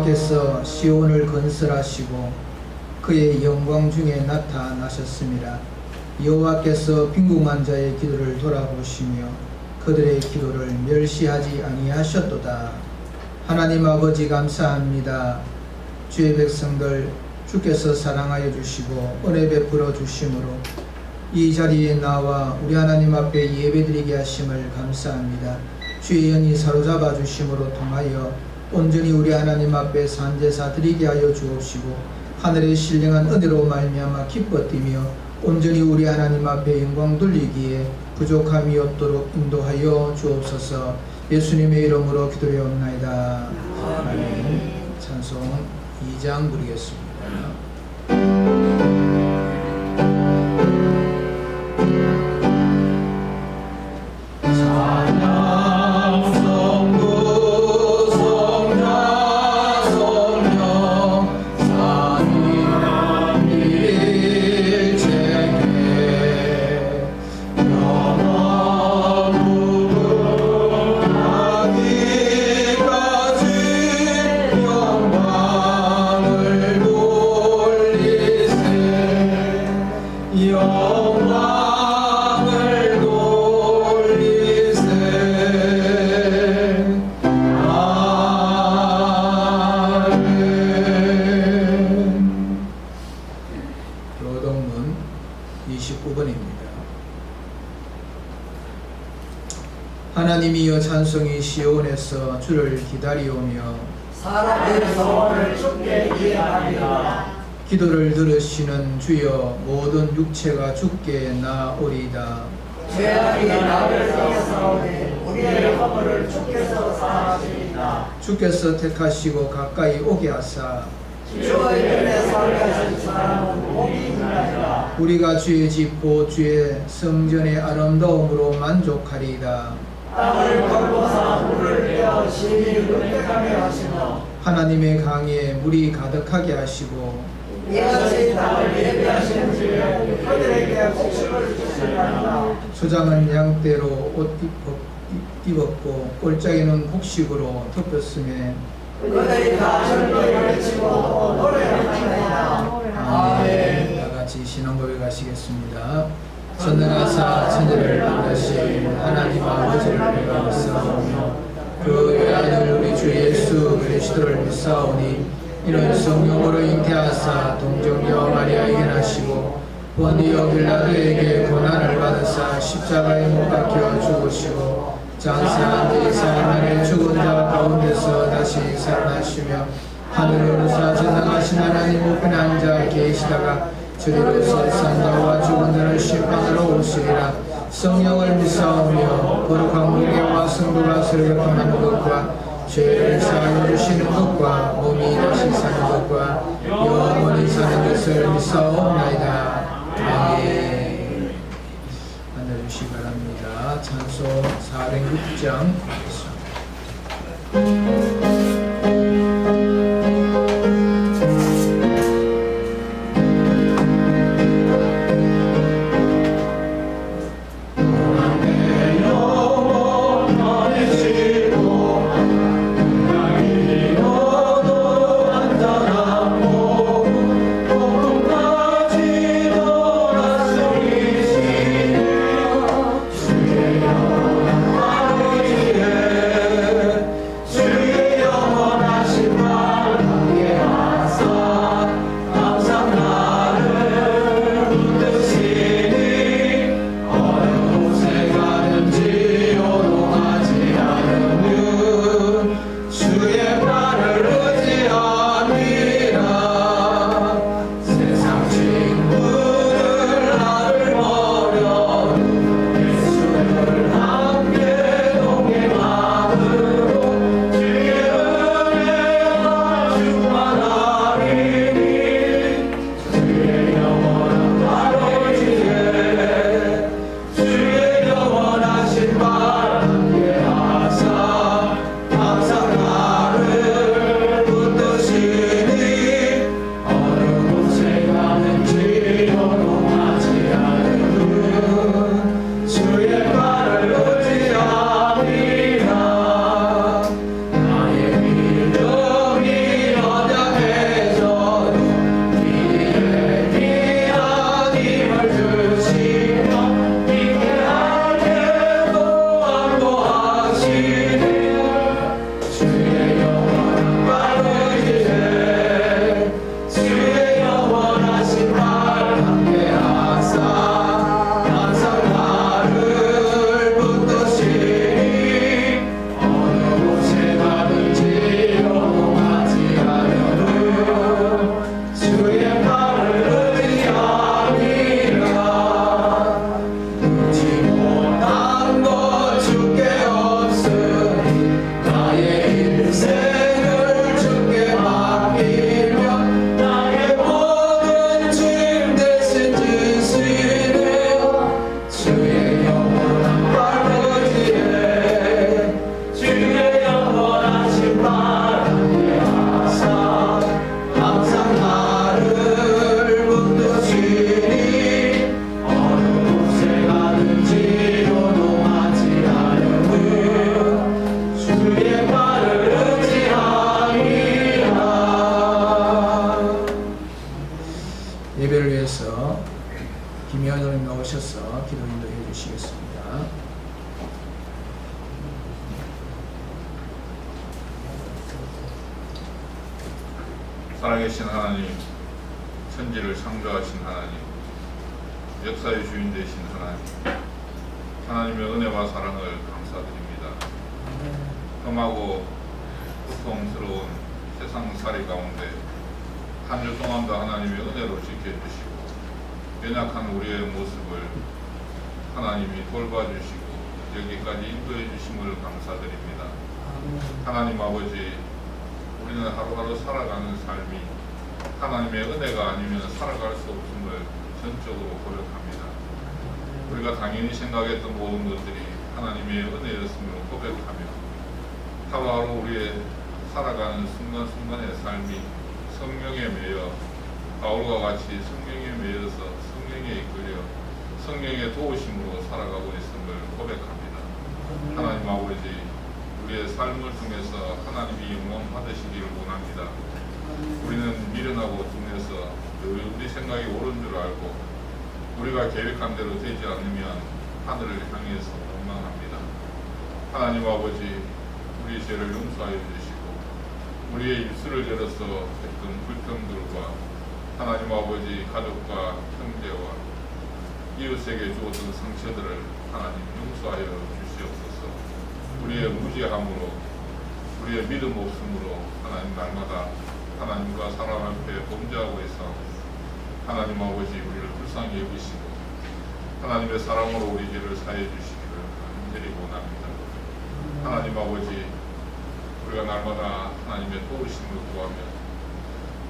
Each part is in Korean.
여호와께서 시온을 건설하시고 그의 영광 중에 나타나셨습니다. 여호와께서 빈궁한 자의 기도를 돌아보시며 그들의 기도를 멸시하지 아니하셨도다. 하나님 아버지 감사합니다. 주의 백성들 주께서 사랑하여 주시고 은혜 베풀어 주심으로 이 자리에 나와 우리 하나님 앞에 예배드리게 하심을 감사합니다. 주의 연이 사로잡아 주심으로 통하여 온전히 우리 하나님 앞에 산제사 드리게 하여 주옵시고 하늘의 신령한 은혜로 말미암아 기뻐 뛰며 온전히 우리 하나님 앞에 영광 돌리기에 부족함이 없도록 인도하여 주옵소서. 예수님의 이름으로 기도하옵나이다. 아멘. 찬송 2장 부르겠습니다. 교동문 29번입니다. 하나님이여 찬송이 시온에서 주를 기다리오며 사람들의 소원을 주께 이해하리라. 기도를 들으시는 주여 모든 육체가 주께 나오리다. 죄악이 나를 떠나사오되 우리의 허물을 주께서 사하시리다. 주께서 택하시고 가까이 오게 하사 주의 이름에 살려진 사람은 복이 있나이다. 우리가 주의 집 곧 주의 성전의 아름다움으로 만족하리이다. 땅을 걸고사 물을 내어 심히 은택하게 하시며 하나님의 강에 물이 가득하게 하시고 이같이 땅을 예비하신 주에 그들에게 복식을 주시리라. 소장은 양떼로 옷 입었고 꼴짝이는 곡식으로 덮였음에 그들이 다 절벽을 외치고 노래하나이다. 아멘. 다같이 신앙고백 하시겠습니다. 전능하사 천지를 만드신 하나님 아버지를 믿사오며 그 외아들 우리 주 예수 그리스도를 믿사오니 이는 성령으로 잉태하사 동정녀 마리아에게 나시고 본디오 빌라도에게 고난을 받으사 십자가에 못 박혀 죽으시고 장사한 지 사흘 만에 죽은 자 가운데서 다시 살아나시며 하늘에 오르사 전능하신 하나님 우편에 앉아 계시다가 저리로서 산자와 죽은 자를 심판하러 오시리라. 성령을 믿사오며 거룩한 공예와 성도가 서로 격함하는 것과 죄를 사하여 주시는 것과 몸이 다시 사는 것과 영원히 사는 것을 믿사옵나이다. 아멘. 앉아주시기 바랍니다. 찬송 406장 주의 살아계신 하나님, 천지를 창조하신 하나님, 역사의 주인 되신 하나님, 하나님의 은혜와 사랑을 감사드립니다. 험하고 고통스러운 세상살이 가운데 한 주 동안도 하나님의 은혜로 지켜주시고 연약한 우리의 모습을 하나님이 돌봐주시고 여기까지 인도해 주심을 감사드립니다. 하나님 아버지, 우리는 하루하루 살아가는 삶이 하나님의 은혜가 아니면 살아갈 수 없음을 전적으로 고백합니다. 우리가 당연히 생각했던 모든 것들이 하나님의 은혜였음을 고백하며 하루하루 우리의 살아가는 순간순간의 삶이 성령에 매여 바울과 같이 성령에 매여서 성령에 이끌려 성령의 도우심으로 살아가고 있음을 고백합니다. 하나님 아버지, 우리의 삶을 통해서 하나님이 영광 받으시기를 원합니다. 우리는 미련하고 둔해서 늘 우리 생각이 옳은 줄 알고 우리가 계획한 대로 되지 않으면 하늘을 향해서 원망합니다. 하나님 아버지, 우리 죄를 용서하여 주시고 우리의 입술을 열어서 했던 불평들과 하나님 아버지 가족과 형제와 이웃에게 주었던 상처들을 하나님 용서하여 주시옵소서. 우리의 무지함으로 우리의 믿음 없음으로 하나님 날마다 하나님과 사람 앞에 범죄하고 있어 하나님 아버지 우리를 불쌍히 여기시고 하나님의 사랑으로 우리 죄를 사해 주시기를 간절히 원합니다. 하나님 아버지, 우리가 날마다 하나님의 도우심을 구하며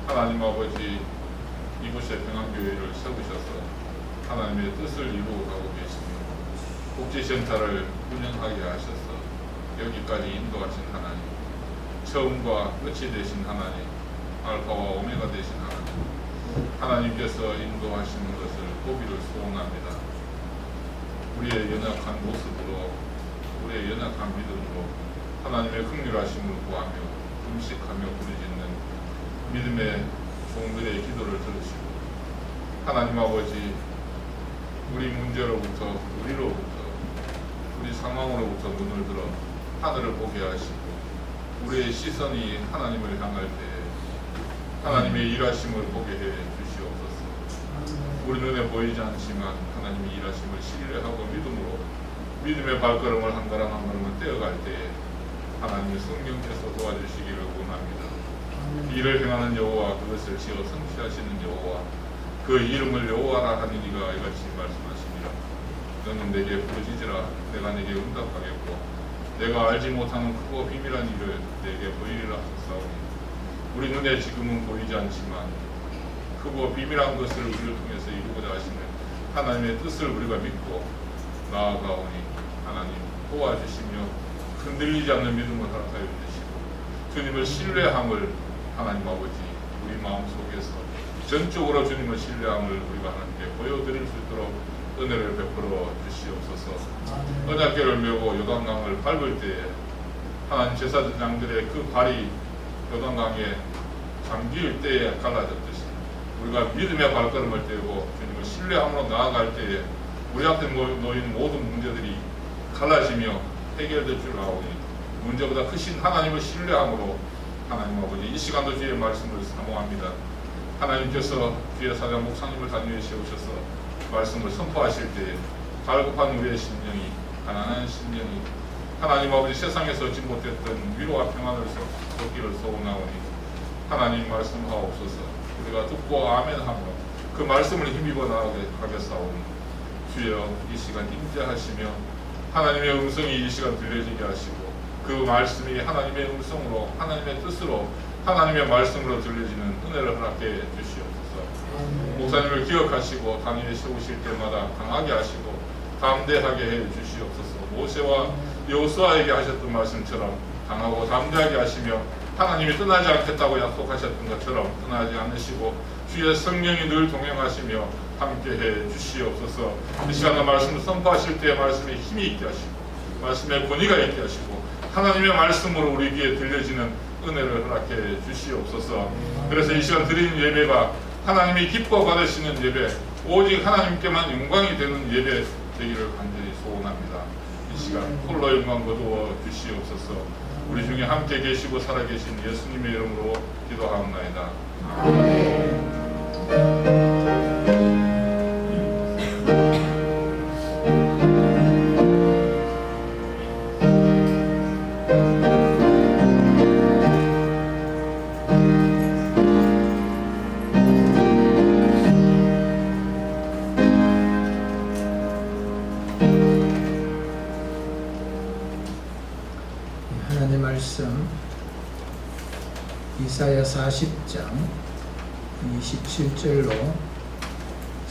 하나님 아버지 이곳에 평안교회를 세우셔서 하나님의 뜻을 이루어가고 계시며 복지센터를 운영하게 하셔서 여기까지 인도하신 하나님, 처음과 끝이 되신 하나님, 알파와 오메가 되신 하나님, 하나님께서 인도하시는 것을 보기를 소원합니다. 우리의 연약한 모습으로 우리의 연약한 믿음으로 하나님의 긍휼하심을 구하며 금식하며 부르짖는 믿음의 종들의 기도를 들으시고 하나님 아버지, 우리 문제로부터 우리 상황으로부터 눈을 들어 하늘을 보게 하시고 우리의 시선이 하나님을 향할 때에 하나님의 일하심을 보게 해 주시옵소서. 우리 눈에 보이지 않지만 하나님의 일하심을 신뢰하고 믿음의 발걸음을 한 걸음 한 걸음을 떼어갈 때에 하나님의 성령께서 도와주시기를 원합니다. 일을 행하는 여호와 그것을 지어 성취하시는 여호와 그 이름을 여호와라 하는 이가 이같이 말씀하시니라. 너는 내게 부르짖으라. 내가 내게 응답하겠고 내가 알지 못하는 크고 비밀한 일을 내게 보이리라 하셨사오니 우리 눈에 지금은 보이지 않지만 크고 비밀한 것을 우리를 통해서 이루고자 하시는 하나님의 뜻을 우리가 믿고 나아가오니 하나님 도와주시며 흔들리지 않는 믿음을 허락하여 주시고 주님을 신뢰함을 하나님 아버지 우리 마음속에서 전적으로 주님을 신뢰함을 우리가 하나님께 보여드릴 수 있도록 은혜를 베풀어 주시옵소서. 언약궤를 메고 요단강을 밟을 때에 하나님 제사장들의 그 발이 요단강에 잠길 때에 갈라졌듯이 우리가 믿음의 발걸음을 떼고 주님을 신뢰함으로 나아갈 때에 우리 앞에 놓인 모든 문제들이 갈라지며 해결될 줄 아오니 문제보다 크신 하나님을 신뢰함으로 하나님 아버지 이 시간도 주의 말씀을 사모합니다. 하나님께서 주의 사장 목사님을 단위에 세우셔서 말씀을 선포하실 때에 갈급한 우리의 심령이 가난한 심령이 하나님 아버지 세상에서 얻지 못했던 위로와 평안을 얻기를 소원하오니 하나님 말씀하옵소서. 우리가 듣고 아멘하며 그 말씀을 힘입어 나가게 하겠사오니 주여 이 시간 임재하시며 하나님의 음성이 이 시간 들려지게 하시고 그 말씀이 하나님의 음성으로 하나님의 뜻으로 하나님의 말씀으로 들려지는 은혜를 허락해 주시옵소서. 목사님을 기억하시고 당일에 세우실 때마다 강하게 하시고 담대하게 해 주시옵소서. 모세와 여호수아에게 하셨던 말씀처럼 강하고 담대하게 하시며 하나님이 떠나지 않겠다고 약속하셨던 것처럼 떠나지 않으시고 주의 성령이 늘 동행하시며 함께해 주시옵소서. 이 시간에 말씀을 선포하실 때 말씀에 힘이 있게 하시고 말씀에 권위가 있게 하시고 하나님의 말씀으로 우리 귀에 들려지는 은혜를 허락해 주시옵소서. 그래서 이 시간 드리는 예배가 하나님이 기뻐 받으시는 예배, 오직 하나님께만 영광이 되는 예배 되기를 간절히 소원합니다. 주시옵시고 홀로 영광 거두어 주시옵소서. 우리 중에 함께 계시고 살아계신 예수님의 이름으로 기도하옵나이다. 하나님의 말씀 이사야 40장 27절로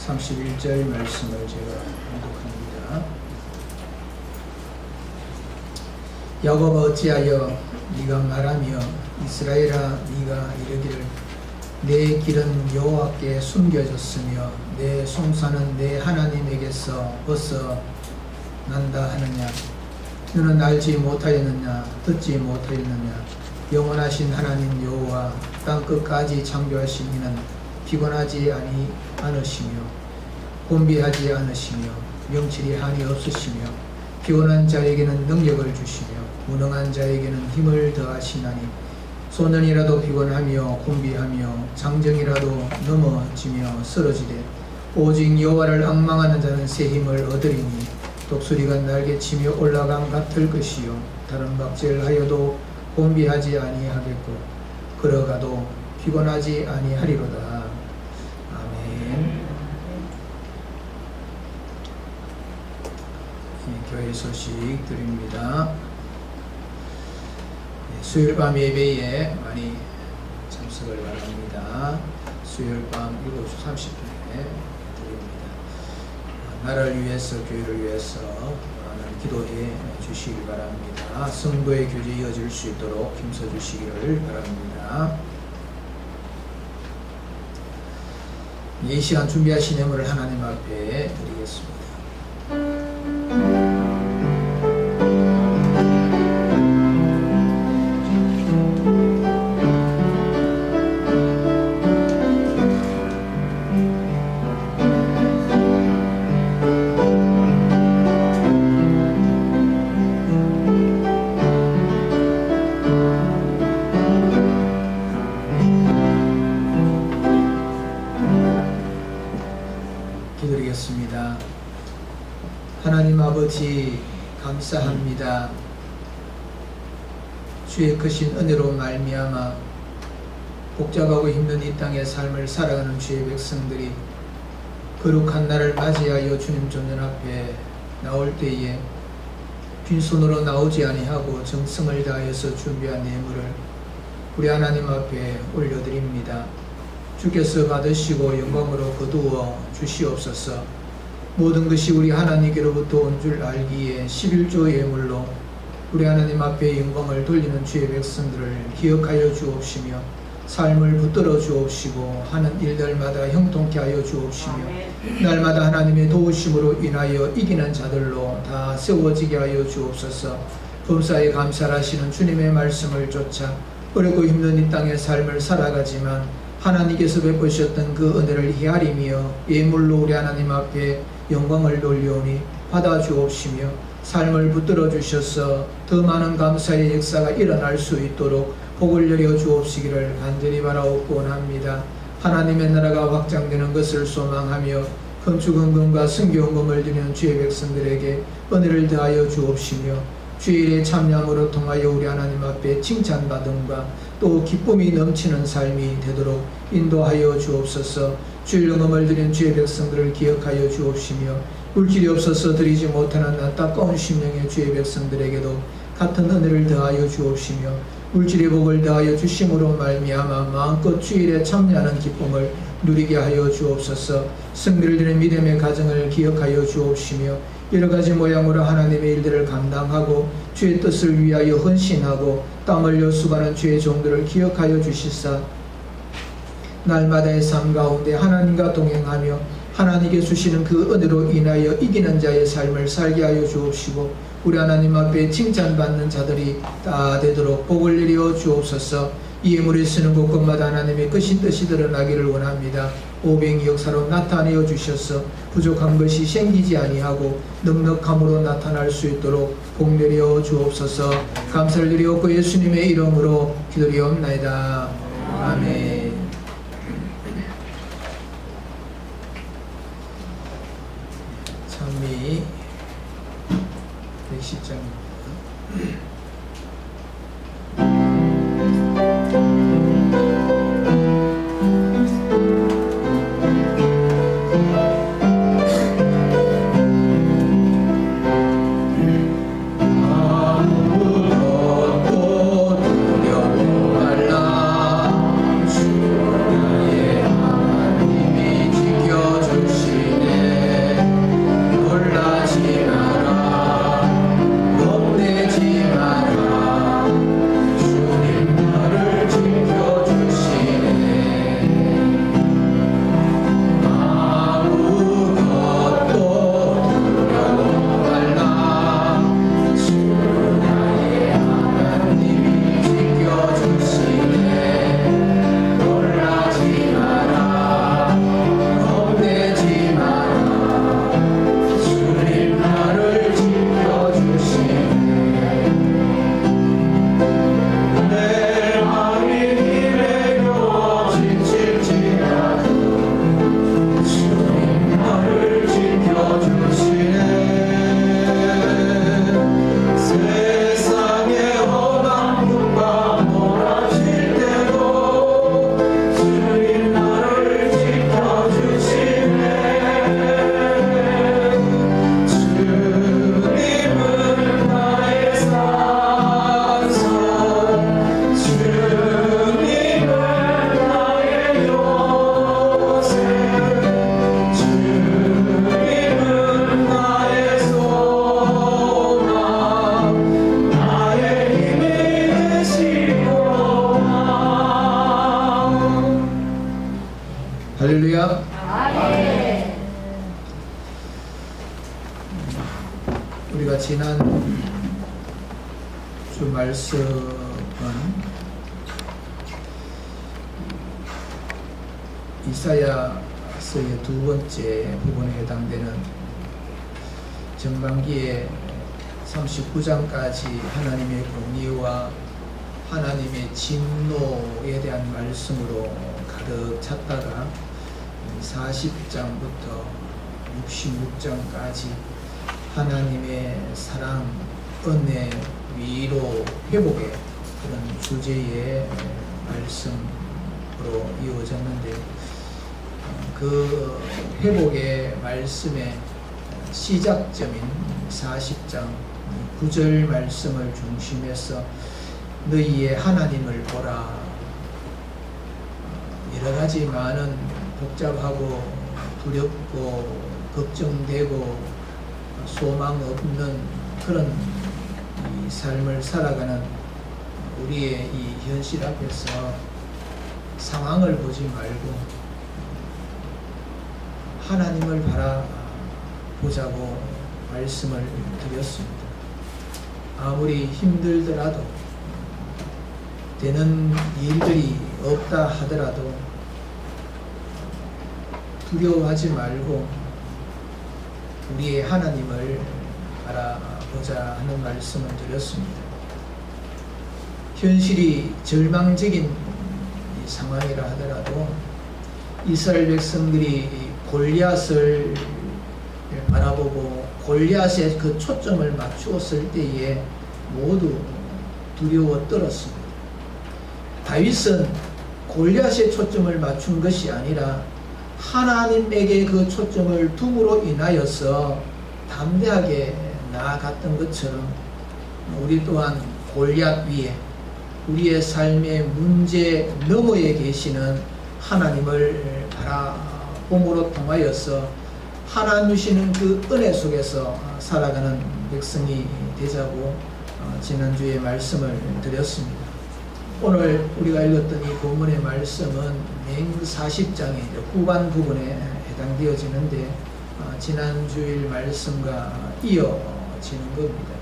31절 말씀을 제가 봉독합니다. 야곱 어찌하여 네가 말하며 이스라엘아 네가 이르기를 내 길은 여호와께 숨겨졌으며 내 송사는 내 하나님에게서 벗어난다 하느냐. 너는 알지 못하였느냐 듣지 못하였느냐. 영원하신 하나님 여호와 땅끝까지 창조하신 이는 피곤하지 않으시며 곤비하지 않으시며 명칠이 한이 없으시며 피곤한 자에게는 능력을 주시며 무능한 자에게는 힘을 더하시나니 소년이라도 피곤하며 곤비하며 장정이라도 넘어지며 쓰러지되 오직 여호와를 앙망하는 자는 새 힘을 얻으리니 독수리가 날개치며 올라감 같을 것이요 다른 박제하여도 곤비하지 아니하겠고 걸어가도 피곤하지 아니하리로다. 아멘. 교회 소식 드립니다. 수요일 밤 예배에 많이 참석을 바랍니다. 수요일 밤 7시 30분에 드립니다. 나라를 위해서 교회를 위해서 많은 기도해 주시기 바랍니다. 성도의 교제 이어질 수 있도록 힘써 주시기를 바랍니다. 이 시간 준비하신 예물을 하나님 앞에 드리겠습니다. 기도드리겠습니다. 하나님 아버지 감사합니다. 주의 크신 은혜로 말미암아 복잡하고 힘든 이 땅의 삶을 살아가는 주의 백성들이 거룩한 날을 맞이하여 주님 존전 앞에 나올 때에 빈손으로 나오지 아니하고 정성을 다하여서 준비한 예물을 우리 하나님 앞에 올려드립니다. 주께서 받으시고 영광으로 거두어 주시옵소서. 모든 것이 우리 하나님께로부터 온 줄 알기에 11조 예물로 우리 하나님 앞에 영광을 돌리는 주의 백성들을 기억하여 주옵시며 삶을 붙들어 주옵시고 하는 일들마다 형통케 하여 주옵시며 날마다 하나님의 도우심으로 인하여 이기는 자들로 다 세워지게 하여 주옵소서. 범사에 감사하시는 주님의 말씀을 쫓아 어렵고 힘든 이 땅의 삶을 살아가지만 하나님께서 베푸셨던 그 은혜를 헤아리며 예물로 우리 하나님 앞에 영광을 돌려오니 받아 주옵시며 삶을 붙들어 주셔서 더 많은 감사의 역사가 일어날 수 있도록 복을 내려 주옵시기를 간절히 바라옵고 원합니다. 하나님의 나라가 확장되는 것을 소망하며 건축헌금과 성교헌금을 드리는 주의 백성들에게 은혜를 더하여 주옵시며 주일의 참여함으로 통하여 우리 하나님 앞에 칭찬받음과 또 기쁨이 넘치는 삶이 되도록 인도하여 주옵소서. 주일 영험을 드린 주의 백성들을 기억하여 주옵시며 물질이 없어서 드리지 못하는 안타까운 심령의 주의 백성들에게도 같은 은혜를 더하여 주옵시며 물질의 복을 더하여 주심으로 말미암아 마음껏 주일에 참여하는 기쁨을 누리게 하여 주옵소서. 성비를 드린 믿음의 가정을 기억하여 주옵시며 여러가지 모양으로 하나님의 일들을 감당하고 주의 뜻을 위하여 헌신하고 땀 흘려 수고하는 주의 종들을 기억하여 주시사 날마다의 삶 가운데 하나님과 동행하며 하나님께 주시는 그 은혜로 인하여 이기는 자의 삶을 살게 하여 주옵시고 우리 하나님 앞에 칭찬받는 자들이 다 되도록 복을 내려 주옵소서. 이 예물을 쓰는 곳곳마다 하나님의 크신 뜻이 드러나기를 원합니다. 오병이 역사로 나타내어 주셔서 부족한 것이 생기지 아니하고 넉넉함으로 나타날 수 있도록 복내려 주옵소서. 감사를 드리옵고 예수님의 이름으로 기도리옵나이다. 아멘. 찬미 110장입니다. 할렐루야. 아멘. 우리가 지난 주 말씀은 이사야서의 두 번째 부분에 해당되는 전반기에 39장까지 하나님의 공의와 하나님의 진노에 대한 말씀으로 가득 찼다가 40장부터 66장까지 하나님의 사랑, 은혜, 위로, 회복의 그런 주제의 말씀으로 이어졌는데, 그 회복의 말씀의 시작점인 40장 9절 말씀을 중심해서 너희의 하나님을 보라. 여러 가지 많은 복잡하고 두렵고 걱정되고 소망 없는 그런 이 삶을 살아가는 우리의 이 현실 앞에서 상황을 보지 말고 하나님을 바라보자고 말씀을 드렸습니다. 아무리 힘들더라도, 되는 일들이 없다 하더라도 두려워하지 말고 우리의 하나님을 바라보자 하는 말씀을 드렸습니다. 현실이 절망적인 이 상황이라 하더라도 이스라엘 백성들이 골리앗을 바라보고 골리앗에 그 초점을 맞추었을 때에 모두 두려워 떨었습니다. 다윗은 골리앗에 초점을 맞춘 것이 아니라 하나님에게 그 초점을 둠으로 인하여서 담대하게 나아갔던 것처럼 우리 또한 골리앗 위에 우리의 삶의 문제 너머에 계시는 하나님을 바라봄으로 통하여서 하나님 주시는 그 은혜 속에서 살아가는 백성이 되자고 지난주에 말씀을 드렸습니다. 오늘 우리가 읽었던 이 본문의 말씀은 맹 40장의 후반 부분에 해당되어지는데 지난주일 말씀과 이어지는 겁니다.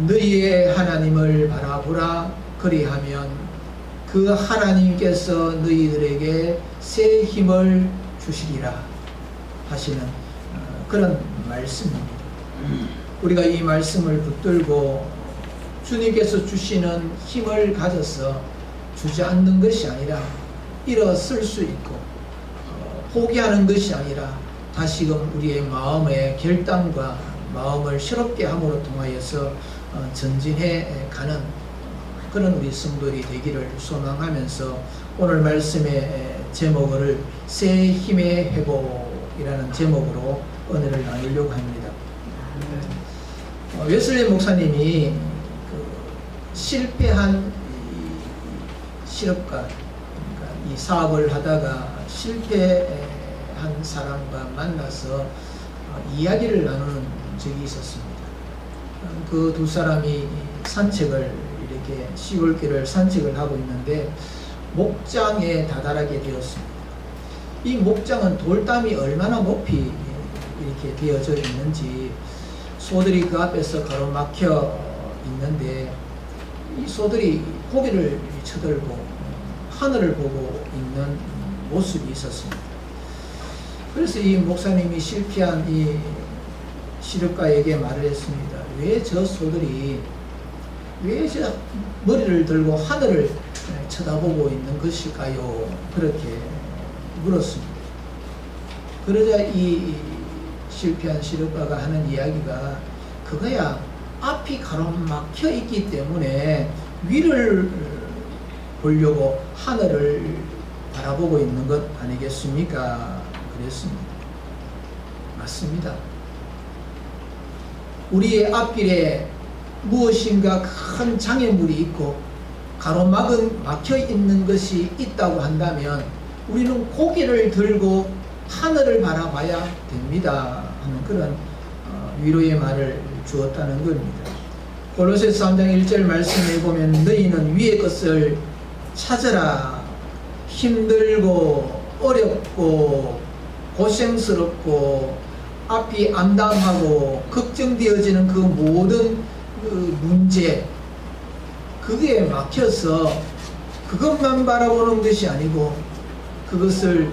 너희의 하나님을 바라보라. 그리하면 그 하나님께서 너희들에게 새 힘을 주시리라 하시는 그런 말씀입니다. 우리가 이 말씀을 붙들고 주님께서 주시는 힘을 가져서 주저앉는 것이 아니라 일어설 수 있고 포기하는 것이 아니라 다시금 우리의 마음의 결단과 마음을 새롭게 함으로 통하여서 전진해 가는 그런 우리 성도들이 되기를 소망하면서 오늘 말씀의 제목을 새 힘의 회복이라는 제목으로 은혜를 나누려고 합니다. 웨슬리 목사님이 실패한 실업가, 그러니까 이 사업을 하다가 실패한 사람과 만나서 이야기를 나누는 적이 있었습니다. 그 두 사람이 산책을 이렇게 시골길을 산책을 하고 있는데 목장에 다다르게 되었습니다. 이 목장은 돌담이 얼마나 높이 이렇게 되어져 있는지 소들이 그 앞에서 가로막혀 있는데 이 소들이 고개를 쳐들고 하늘을 보고 있는 모습이 있었습니다. 그래서 이 목사님이 실패한 이 시력가에게 말을 했습니다. 왜 저 소들이 왜 저 머리를 들고 하늘을 쳐다보고 있는 것일까요? 그렇게 물었습니다. 그러자 이 실패한 시력가가 하는 이야기가 그거야 앞이 가로막혀 있기 때문에 위를 보려고 하늘을 바라보고 있는 것 아니겠습니까? 그랬습니다. 맞습니다. 우리의 앞길에 무엇인가 큰 장애물이 있고 가로막혀 있는 것이 있다고 한다면 우리는 고개를 들고 하늘을 바라봐야 됩니다 하는 그런 위로의 말을 주었다는 겁니다. 골로새서 3장 1절 말씀에 보면 너희는 위의 것을 찾으라. 힘들고 어렵고 고생스럽고 앞이 암담하고 걱정되어지는 그 모든 그 문제, 그게 막혀서 그것만 바라보는 것이 아니고 그것을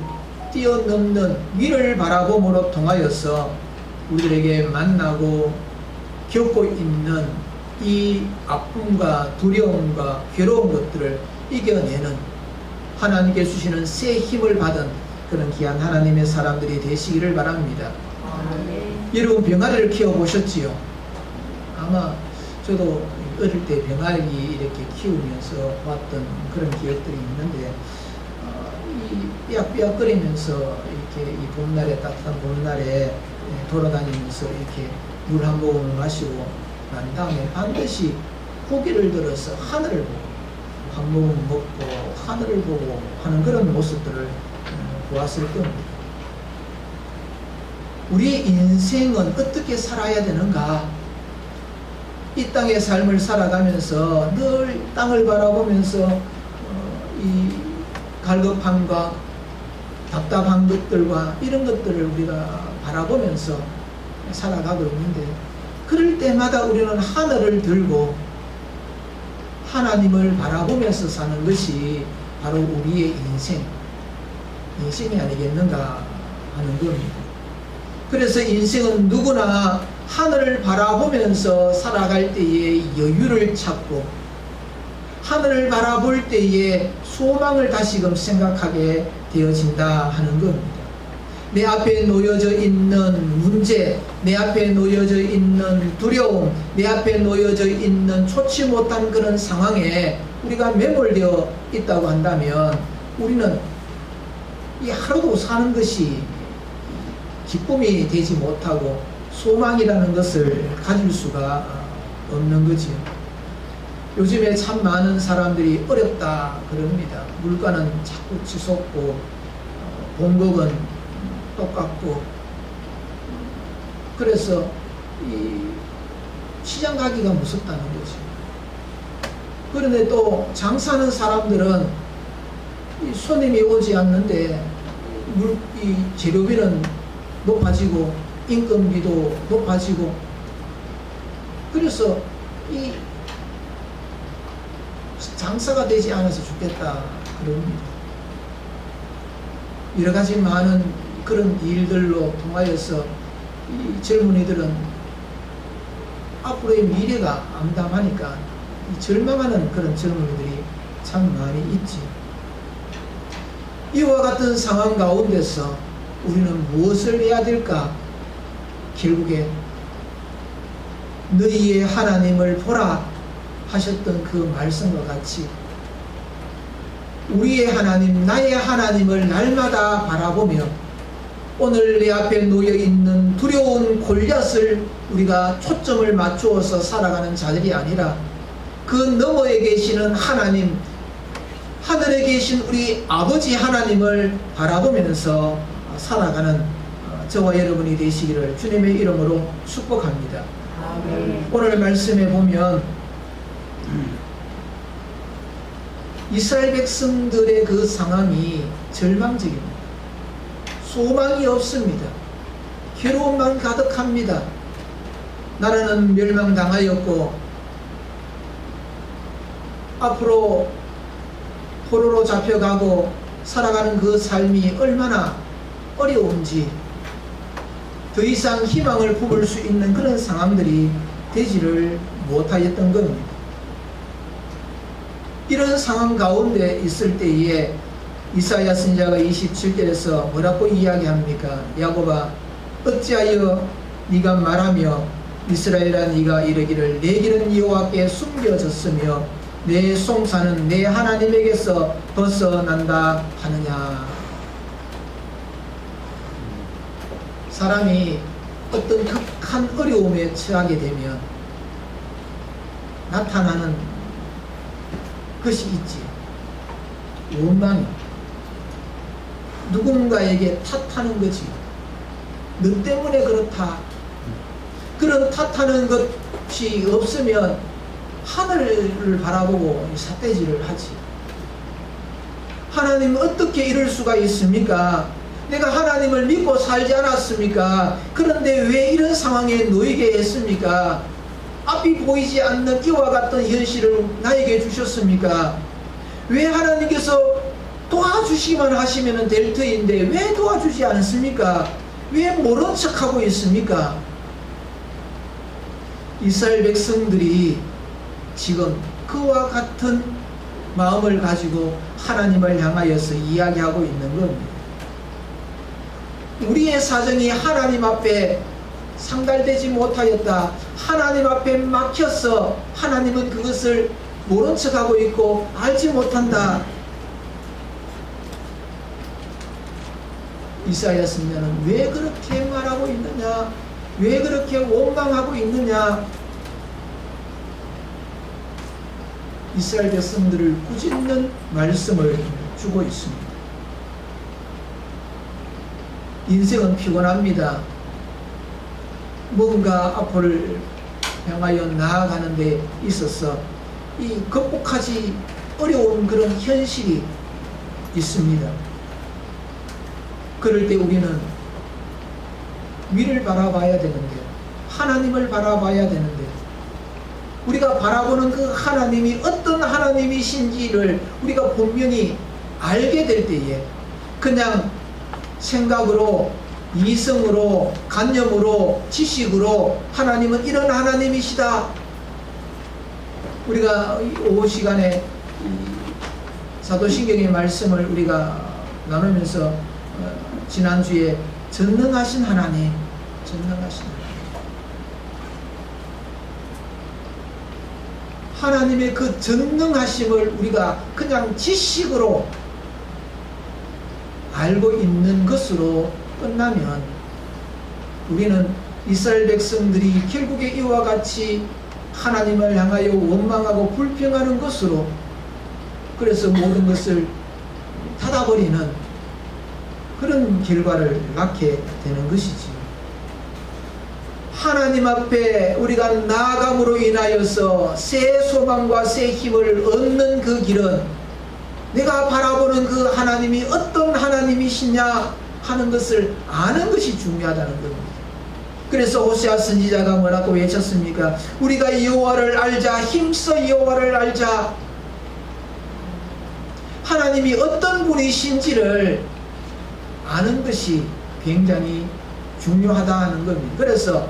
뛰어넘는 위를 바라봄으로 통하여서 우리들에게 만나고 겪고 있는 이 아픔과 두려움과 괴로운 것들을 이겨내는 하나님께 주시는 새 힘을 받은 그런 귀한 하나님의 사람들이 되시기를 바랍니다. 여러분 병아리를 키워보셨지요? 아마 저도 어릴 때 병아리 이렇게 키우면서 봤던 그런 기억들이 있는데 이 삐약삐약거리면서 이렇게 이 봄날에 따뜻한 봄날에 돌아다니면서 이렇게 물 한 모금을 마시고 난 다음에 반드시 고개를 들어서 하늘을 보고 한 모금 먹고 하늘을 보고 하는 그런 모습들을 보았을 겁니다. 우리의 인생은 어떻게 살아야 되는가? 이 땅의 삶을 살아가면서 늘 땅을 바라보면서 이 갈급함과 답답한 것들과 이런 것들을 우리가 바라보면서 살아가고 있는데 그럴 때마다 우리는 하늘을 들고 하나님을 바라보면서 사는 것이 바로 우리의 인생이 아니겠는가 하는 겁니다. 그래서 인생은 누구나 하늘을 바라보면서 살아갈 때에 여유를 찾고 하늘을 바라볼 때에 소망을 다시금 생각하게 되어진다 하는 겁니다. 내 앞에 놓여져 있는 문제, 내 앞에 놓여져 있는 두려움, 내 앞에 놓여져 있는 좋지 못한 그런 상황에 우리가 매몰되어 있다고 한다면 우리는 이 하루도 사는 것이 기쁨이 되지 못하고 소망이라는 것을 가질 수가 없는 거지요. 요즘에 참 많은 사람들이 어렵다 그럽니다. 물가는 자꾸 치솟고 공급은 똑같고 그래서 이 시장 가기가 무섭다는 거죠. 그런데 또 장사하는 사람들은 이 손님이 오지 않는데 이 재료비는 높아지고 인건비도 높아지고 그래서 이 장사가 되지 않아서 죽겠다 그럽니다. 여러 가지 많은 그런 일들로 통하여서 이 젊은이들은 앞으로의 미래가 암담하니까 이 절망하는 그런 젊은이들이 참 많이 있지. 이와 같은 상황 가운데서 우리는 무엇을 해야 될까? 결국에 너희의 하나님을 보라 하셨던 그 말씀과 같이 우리의 하나님, 나의 하나님을 날마다 바라보며 오늘 내 앞에 놓여있는 두려운 골리앗을 우리가 초점을 맞추어서 살아가는 자들이 아니라 그 너머에 계시는 하나님, 하늘에 계신 우리 아버지 하나님을 바라보면서 살아가는 저와 여러분이 되시기를 주님의 이름으로 축복합니다. 아멘. 오늘 말씀에 보면 이스라엘 백성들의 그 상황이 절망적입니다. 소망이 없습니다. 괴로움만 가득합니다. 나라는 멸망당하였고 앞으로 포로로 잡혀가고 살아가는 그 삶이 얼마나 어려운지 더 이상 희망을 품을 수 있는 그런 상황들이 되지를 못하였던 겁니다. 이런 상황 가운데 있을 때에 이사야 선지자가 27절에서 뭐라고 이야기합니까? 야곱아 어찌하여 네가 말하며 이스라엘아 네가 이르기를 내 길은 여호와께 숨겨졌으며 내 송사는 내 하나님에게서 벗어난다 하느냐. 사람이 어떤 극한 어려움에 처하게 되면 나타나는 것이 있지. 원망이. 누군가에게 탓하는 거지. 너 때문에 그렇다. 그런 탓하는 것이 없으면 하늘을 바라보고 삿대질을 하지. 하나님 어떻게 이럴 수가 있습니까? 내가 하나님을 믿고 살지 않았습니까? 그런데 왜 이런 상황에 놓이게 했습니까? 앞이 보이지 않는 이와 같은 현실을 나에게 주셨습니까? 왜 하나님께서 도와주시기만 하시면 될 터인데 왜 도와주지 않습니까? 왜 모른 척하고 있습니까? 이스라엘 백성들이 지금 그와 같은 마음을 가지고 하나님을 향하여서 이야기하고 있는 겁니다. 우리의 사정이 하나님 앞에 상달되지 못하였다. 하나님 앞에 막혀서 하나님은 그것을 모른 척하고 있고 알지 못한다. 이사야 선지자는 왜 그렇게 말하고 있느냐? 왜 그렇게 원망하고 있느냐? 이스라엘 백성들을 꾸짖는 말씀을 주고 있습니다. 인생은 피곤합니다. 뭔가 앞을 향하여 나아가는 데 있어서 이 극복하지 어려운 그런 현실이 있습니다. 그럴 때 우리는 위를 바라봐야 되는데, 하나님을 바라봐야 되는데, 우리가 바라보는 그 하나님이 어떤 하나님이신지를 우리가 분명히 알게 될 때에 그냥 생각으로, 이성으로, 관념으로, 지식으로 하나님은 이런 하나님이시다. 우리가 오후 시간에 사도신경의 말씀을 우리가 나누면서 지난주에 전능하신 하나님, 전능하신 하나님의 그 전능하심을 우리가 그냥 지식으로 알고 있는 것으로 끝나면 우리는 이스라엘 백성들이 결국에 이와 같이 하나님을 향하여 원망하고 불평하는 것으로, 그래서 모든 것을 닫아버리는 그런 결과를 낳게 되는 것이지. 하나님 앞에 우리가 나아감으로 인하여서 새 소망과 새 힘을 얻는 그 길은 내가 바라보는 그 하나님이 어떤 하나님이시냐 하는 것을 아는 것이 중요하다는 겁니다. 그래서 호세아 선지자가 뭐라고 외쳤습니까? 우리가 여호와를 알자, 힘써 여호와를 알자. 하나님이 어떤 분이신지를 아는 것이 굉장히 중요하다는 겁니다. 그래서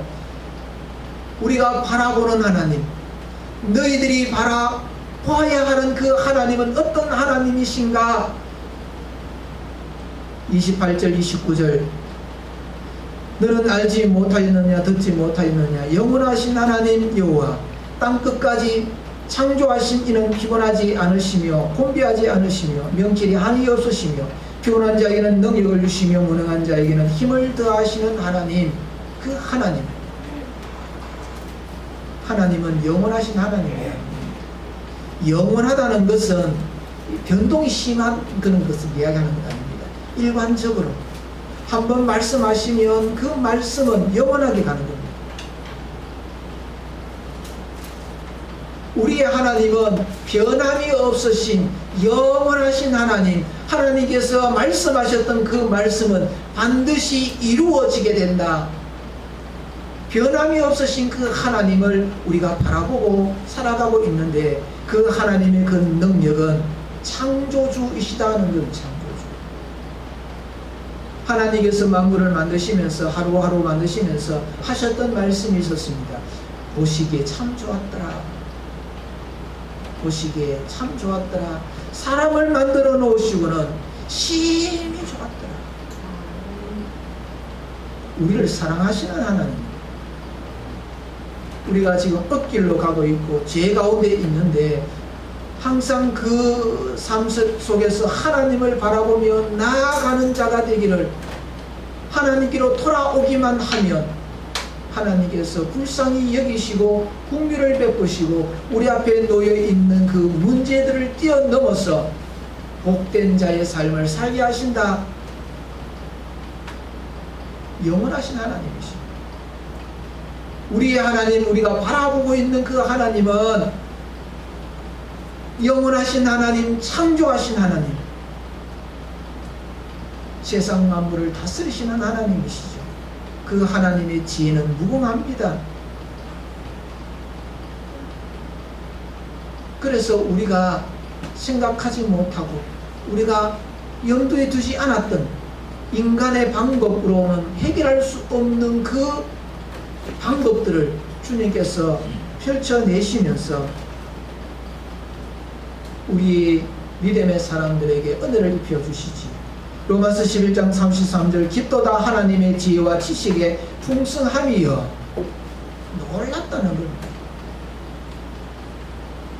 우리가 바라보는 하나님, 너희들이 바라봐야 하는 그 하나님은 어떤 하나님이신가? 28절 29절 너는 알지 못하였느냐 듣지 못하였느냐 영원하신 하나님 여호와 땅끝까지 창조하신 이는 피곤하지 않으시며 곤비하지 않으시며 명철이 한이 없으시며 피곤한 자에게는 능력을 주시며 무능한 자에게는 힘을 더하시는 하나님. 그 하나님은 영원하신 하나님이에요. 영원하다는 것은 변동이 심한 그런 것을 이야기하는 것 아닙니다. 일반적으로 한번 말씀하시면 그 말씀은 영원하게 가는 겁니다. 우리의 하나님은 변함이 없으신 영원하신 하나님, 하나님께서 말씀하셨던 그 말씀은 반드시 이루어지게 된다. 변함이 없으신 그 하나님을 우리가 바라보고 살아가고 있는데 그 하나님의 그 능력은 창조주이시다는 건 창조주. 하나님께서 만물을 만드시면서 하루하루 만드시면서 하셨던 말씀이 있었습니다. 보시기에 참 좋았더라. 보시기에 참 좋았더라. 사람을 만들어 놓으시고는 심히 좋았더라. 우리를 사랑하시는 하나님. 우리가 지금 엇길로 가고 있고 죄 가운데 있는데 항상 그 삶 속에서 하나님을 바라보며 나아가는 자가 되기를, 하나님께로 돌아오기만 하면 하나님께서 불쌍히 여기시고 긍휼을 베푸시고 우리 앞에 놓여있는 그 문제들을 뛰어넘어서 복된 자의 삶을 살게 하신다. 영원하신 하나님이십니다. 우리의 하나님, 우리가 바라보고 있는 그 하나님은 영원하신 하나님, 창조하신 하나님, 세상 만물을 다스리시는 하나님이시죠. 그 하나님의 지혜는 무궁합니다. 그래서 우리가 생각하지 못하고 우리가 염두에 두지 않았던 인간의 방법으로는 해결할 수 없는 그 방법들을 주님께서 펼쳐내시면서 우리 믿음의 사람들에게 은혜를 입혀주시지. 로마서 11장 33절 깊도다 하나님의 지혜와 지식의 풍성함이여. 놀랍다는 겁니다.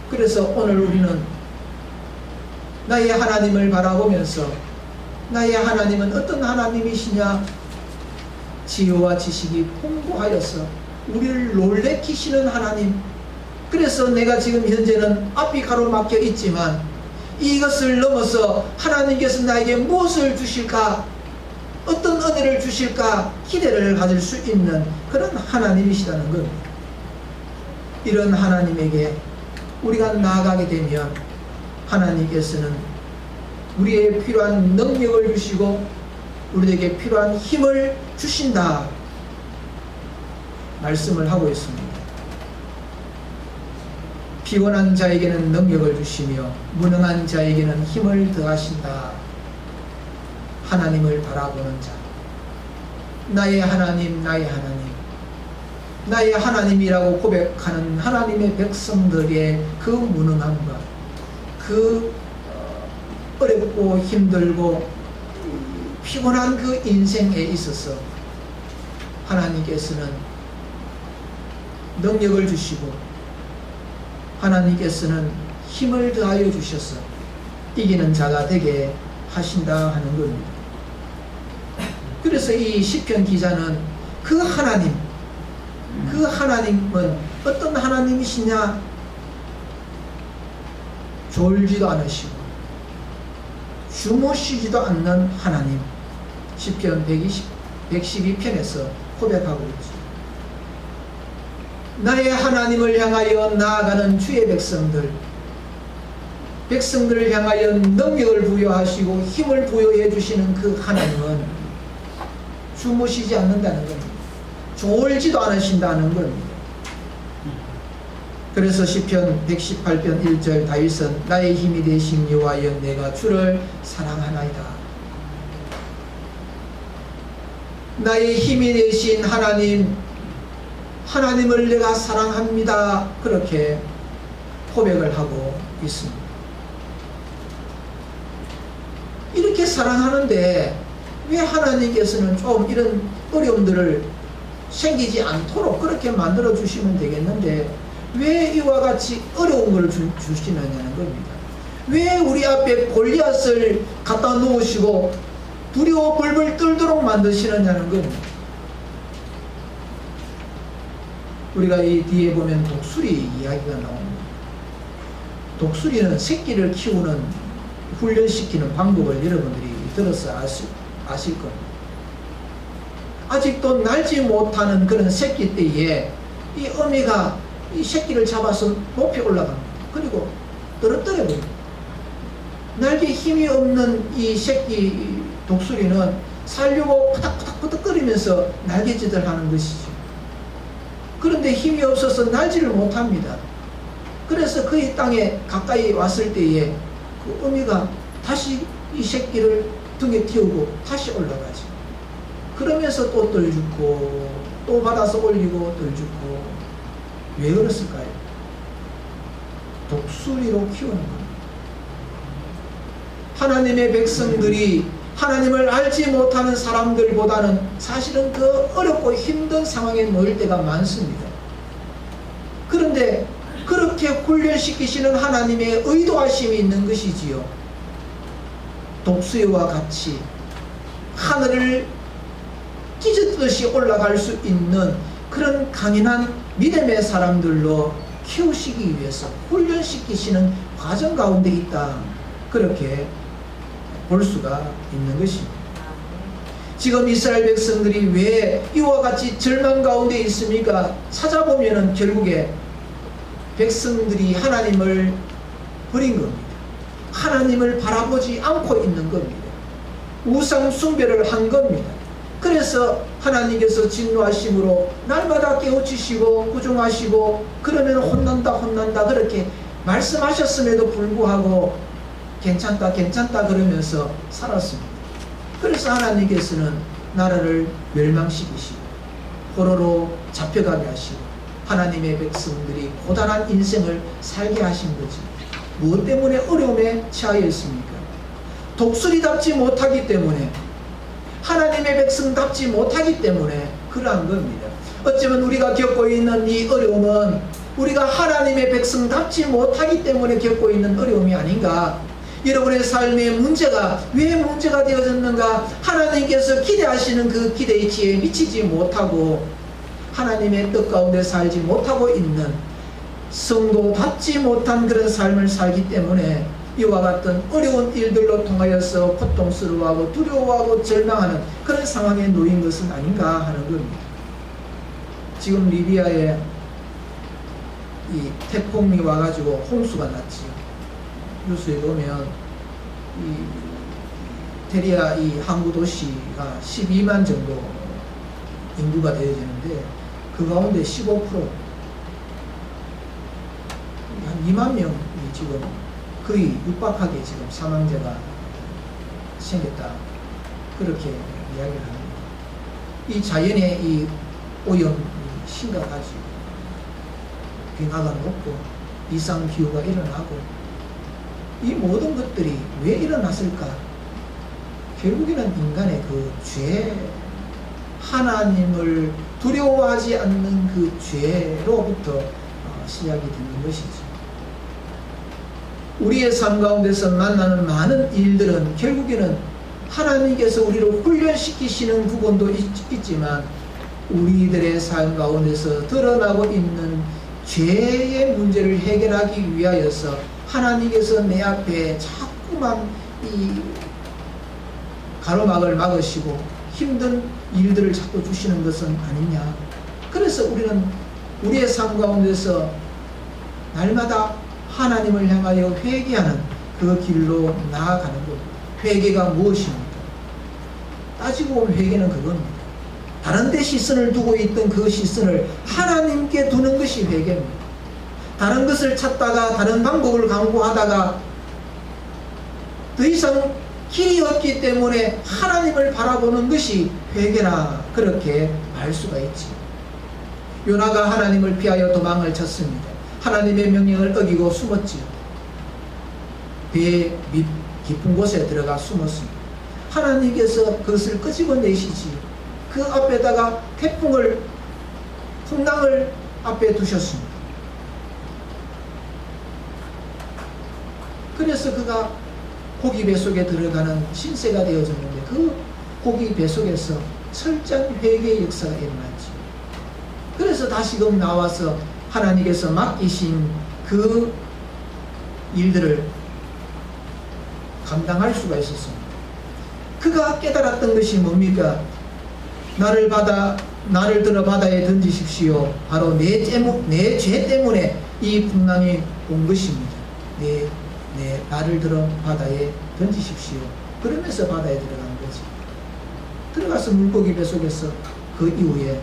그래서 오늘 우리는 나의 하나님을 바라보면서 나의 하나님은 어떤 하나님이시냐? 지혜와 지식이 풍부하여서 우리를 놀래키시는 하나님. 그래서 내가 지금 현재는 앞이 가로막혀 있지만 이것을 넘어서 하나님께서 나에게 무엇을 주실까, 어떤 은혜를 주실까 기대를 가질 수 있는 그런 하나님이시다는 겁니다. 이런 하나님에게 우리가 나아가게 되면 하나님께서는 우리의 필요한 능력을 주시고 우리에게 필요한 힘을 주신다 말씀을 하고 있습니다. 피곤한 자에게는 능력을 주시며 무능한 자에게는 힘을 더하신다. 하나님을 바라보는 자, 나의 하나님, 나의 하나님, 나의 하나님이라고 고백하는 하나님의 백성들의 그 무능함과 그 어렵고 힘들고 피곤한 그 인생에 있어서 하나님께서는 능력을 주시고 하나님께서는 힘을 더하여 주셔서 이기는 자가 되게 하신다 하는 겁니다. 그래서 이 시편 기자는 그 하나님, 그 하나님은 어떤 하나님이시냐? 졸지도 않으시고 주무시지도 않는 하나님. 시편 112편에서 고백하고 있죠. 나의 하나님을 향하여 나아가는 주의 백성들을 향하여 능력을 부여하시고 힘을 부여해 주시는 그 하나님은 주무시지 않는다는 겁니다. 졸지도 않으신다는 겁니다. 그래서 시편 118편 1절 다윗은 나의 힘이 되신 여호와여 내가 주를 사랑하나이다. 나의 힘이 되신 하나님을 내가 사랑합니다. 그렇게 고백을 하고 있습니다. 이렇게 사랑하는데 왜 하나님께서는 좀 이런 어려움들을 생기지 않도록 그렇게 만들어 주시면 되겠는데 왜 이와 같이 어려운 걸 주시느냐는 겁니다. 왜 우리 앞에 골리앗을 갖다 놓으시고 두려워 벌벌 떨도록 만드시느냐는 겁니다. 우리가 이 뒤에 보면 독수리 이야기가 나옵니다. 독수리는 새끼를 키우는 훈련시키는 방법을 여러분들이 들어서 아실 겁니다. 아직도 날지 못하는 그런 새끼 때에 이 어미가 이 새끼를 잡아서 높이 올라갑니다. 그리고 떨어뜨려 버립니다. 날개 힘이 없는 이 새끼 독수리는 살려고 푸닥푸닥푸닥거리면서 날개짓을 하는 것이죠. 그런데 힘이 없어서 날지를 못합니다. 그래서 그의 땅에 가까이 왔을 때에 그 어미가 다시 이 새끼를 등에 띄우고 다시 올라가죠. 그러면서 또 덜죽고 또 받아서 올리고 덜죽고. 왜 그랬을까요? 독수리로 키우는 겁니다. 하나님의 백성들이 하나님을 알지 못하는 사람들보다는 사실은 더 어렵고 힘든 상황에 놓일 때가 많습니다. 그런데 그렇게 훈련시키시는 하나님의 의도하심이 있는 것이지요. 독수리와 같이 하늘을 찢었듯이 올라갈 수 있는 그런 강인한 믿음의 사람들로 키우시기 위해서 훈련시키시는 과정 가운데 있다. 그렇게 볼 수가 있는 것입니다. 지금 이스라엘 백성들이 왜 이와 같이 절망 가운데 있습니까? 찾아보면은 결국에 백성들이 하나님을 버린 겁니다. 하나님을 바라보지 않고 있는 겁니다. 우상 숭배를 한 겁니다. 그래서 하나님께서 진노하심으로 날마다 깨우치시고 구중하시고 그러면 혼난다 그렇게 말씀하셨음에도 불구하고 괜찮다 그러면서 살았습니다. 그래서 하나님께서는 나라를 멸망시키시고 포로로 잡혀가게 하시고 하나님의 백성들이 고단한 인생을 살게 하신 거지. 무엇 때문에 어려움에 처하여 있습니까? 독수리답지 못하기 때문에, 하나님의 백성답지 못하기 때문에 그러한 겁니다. 어쩌면 우리가 겪고 있는 이 어려움은 우리가 하나님의 백성답지 못하기 때문에 겪고 있는 어려움이 아닌가. 여러분의 삶의 문제가 왜 문제가 되어졌는가? 하나님께서 기대하시는 그 기대치에 미치지 못하고 하나님의 뜻 가운데 살지 못하고 있는 성도답지 못한 그런 삶을 살기 때문에 이와 같은 어려운 일들로 통하여서 고통스러워하고 두려워하고 절망하는 그런 상황에 놓인 것은 아닌가 하는 겁니다. 지금 리비아에 이 태풍이 와가지고 홍수가 났지요. 뉴스에 보면 이 데리아 이 항구 도시가 12만 정도 인구가 되어지는데 그 가운데 15% 한 2만 명이 지금 거의 육박하게 지금 사망자가 생겼다. 그렇게 이야기를 합니다. 이 자연의 이 오염이 심각하지. 빙하가 높고 이상기후가 일어나고 이 모든 것들이 왜 일어났을까? 결국에는 인간의 그 죄, 하나님을 두려워하지 않는 그 죄로부터 시작이 되는 것이죠. 우리의 삶 가운데서 만나는 많은 일들은 결국에는 하나님께서 우리를 훈련시키시는 부분도 있지만 우리들의 삶 가운데서 드러나고 있는 죄의 문제를 해결하기 위하여서 하나님께서 내 앞에 자꾸만 이 가로막을 막으시고 힘든 일들을 자꾸 주시는 것은 아니냐. 그래서 우리는 우리의 삶 가운데서 날마다 하나님을 향하여 회개하는 그 길로 나아가는 겁니다. 회개가 무엇입니까? 따지고 보면 회개는 그겁니다. 다른 데 시선을 두고 있던 그 시선을 하나님께 두는 것이 회개입니다. 다른 것을 찾다가 다른 방법을 강구하다가 더 이상 길이 없기 때문에 하나님을 바라보는 것이 회개라 그렇게 말 수가 있지. 요나가 하나님을 피하여 도망을 쳤습니다. 하나님의 명령을 어기고 숨었지요. 배 밑 깊은 곳에 들어가 숨었습니다. 하나님께서 그것을 끄집어내시지. 그 앞에다가 태풍을, 풍랑을 앞에 두셨습니다. 그래서 그가 고기 뱃속에 들어가는 신세가 되어졌는데 그 고기 뱃속에서 철저한 회개의 역사가 일어났지. 그래서 다시금 나와서 하나님께서 맡기신 그 일들을 감당할 수가 있었습니다. 그가 깨달았던 것이 뭡니까? 나를 들어 바다에 던지십시오. 바로 내 죄 때문에 이 풍랑이 온 것입니다. 나를 들어 바다에 던지십시오. 그러면서 바다에 들어간 거지. 들어가서 물고기 뱃속에서 그 이후에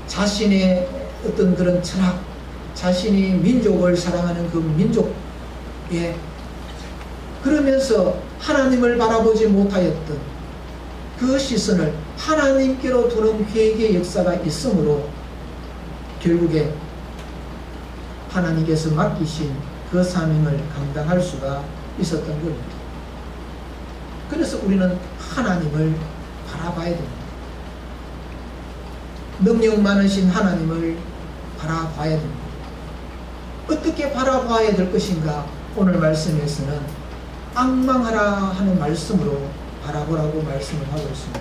자신의 어떤 그런 철학, 자신이 민족을 사랑하는 그 민족에 그러면서 하나님을 바라보지 못하였던 그 시선을 하나님께로 두는 회개의 역사가 있으므로 결국에 하나님께서 맡기신 그 사명을 감당할 수가 있었던 겁니다. 그래서 우리는 하나님을 바라봐야 됩니다. 능력 많으신 하나님을 바라봐야 됩니다. 어떻게 바라봐야 될 것인가? 오늘 말씀에서는 앙망하라 하는 말씀으로 바라보라고 말씀을 하고 있습니다.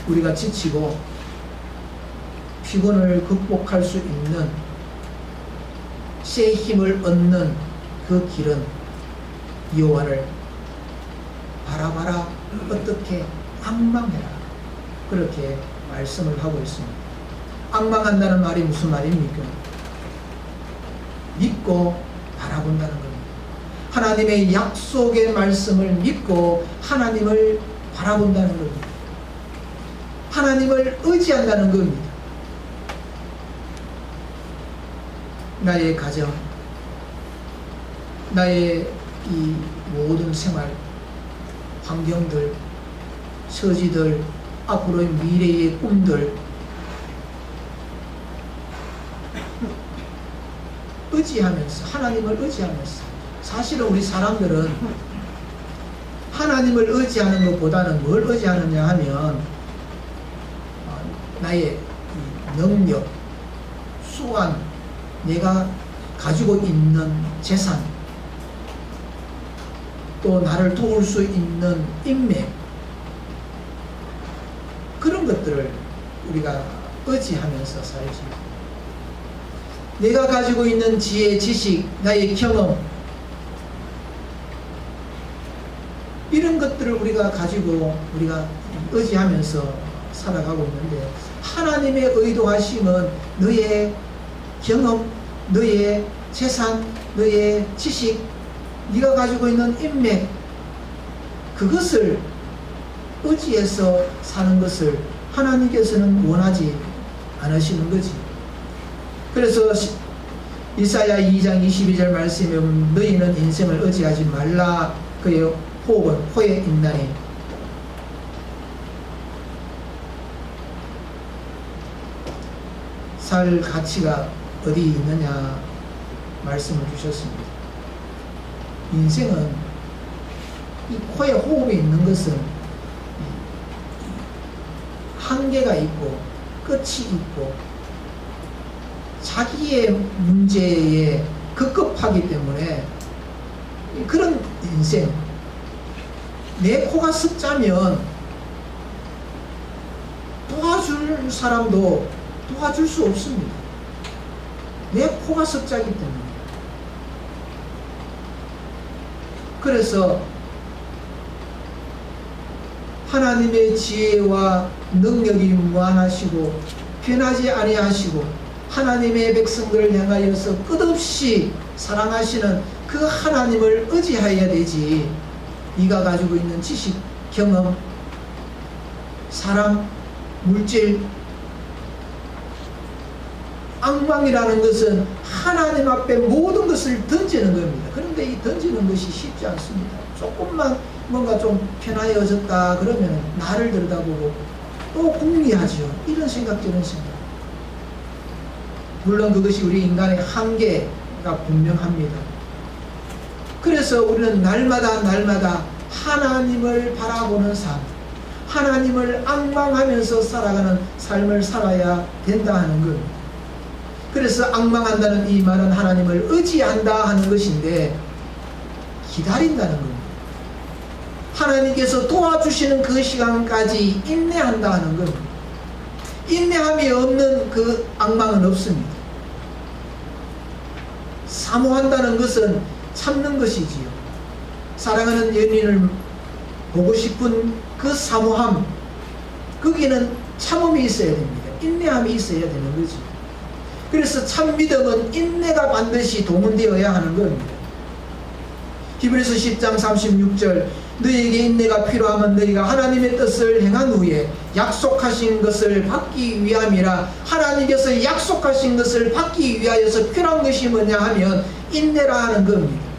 우리가 지치고 피곤을 극복할 수 있는 새 힘을 얻는 그 길은 여호와를 바라봐라. 어떻게 앙망해라. 그렇게 말씀을 하고 있습니다. 앙망한다는 말이 무슨 말입니까? 믿고 바라본다는 겁니다. 하나님의 약속의 말씀을 믿고 하나님을 바라본다는 겁니다. 하나님을 의지한다는 겁니다. 나의 가정, 나의 이 모든 생활, 환경들, 처지들, 앞으로의 미래의 꿈들 의지하면서, 하나님을 의지하면서, 사실은 우리 사람들은 하나님을 의지하는 것보다는 뭘 의지하느냐 하면 나의 능력, 수완, 내가 가지고 있는 재산, 또 나를 도울 수 있는 인맥, 그런 것들을 우리가 의지하면서 살지. 내가 가지고 있는 지혜, 지식, 나의 경험, 이런 것들을 우리가 가지고 우리가 의지하면서 살아가고 있는데, 하나님의 의도하심은 너의 경험, 너의 재산, 너의 지식, 네가 가지고 있는 인맥, 그것을 의지해서 사는 것을 하나님께서는 원하지 않으시는 거지. 그래서 이사야 2장 22절 말씀에 보면 너희는 인생을 의지하지 말라. 그의 호흡은 호에 있나니. 살 가치가 어디 있느냐 말씀을 주셨습니다. 인생은 이 코에 호흡이 있는 것은 한계가 있고 끝이 있고 자기의 문제에 급급하기 때문에 그런 인생, 내 코가 썩자면 도와줄 사람도 도와줄 수 없습니다. 내 코가 썩자기 때문에. 그래서 하나님의 지혜와 능력이 무한하시고 변하지 아니하시고 하나님의 백성들을 향하여서 끝없이 사랑하시는 그 하나님을 의지해야 되지. 네가 가지고 있는 지식, 경험, 사람, 물질, 앙망이라는 것은 하나님 앞에 모든 것을 던지는 겁니다. 그런데 이 던지는 것이 쉽지 않습니다. 조금만 뭔가 좀 편해져졌다 그러면 나를 들여다보고 또 궁리하죠. 이런 생각 저런 생각. 물론 그것이 우리 인간의 한계가 분명합니다. 그래서 우리는 날마다 하나님을 바라보는 삶, 하나님을 앙망하면서 살아가는 삶을 살아야 된다 하는 겁니다. 그래서 앙망한다는 이 말은 하나님을 의지한다 하는 것인데 기다린다는 겁니다. 하나님께서 도와주시는 그 시간까지 인내한다 하는 겁니다. 인내함이 없는 그 앙망은 없습니다. 사모한다는 것은 참는 것이지요. 사랑하는 연인을 보고 싶은 그 사모함, 거기는 참음이 있어야 됩니다. 인내함이 있어야 되는 거죠. 그래서 참 믿음은 인내가 반드시 동원되어야 하는 겁니다. 히브리서 10장 36절 너희에게 인내가 필요하면 너희가 하나님의 뜻을 행한 후에 약속하신 것을 받기 위함이라. 하나님께서 약속하신 것을 받기 위하여서 필요한 것이 뭐냐 하면 인내라 하는 겁니다.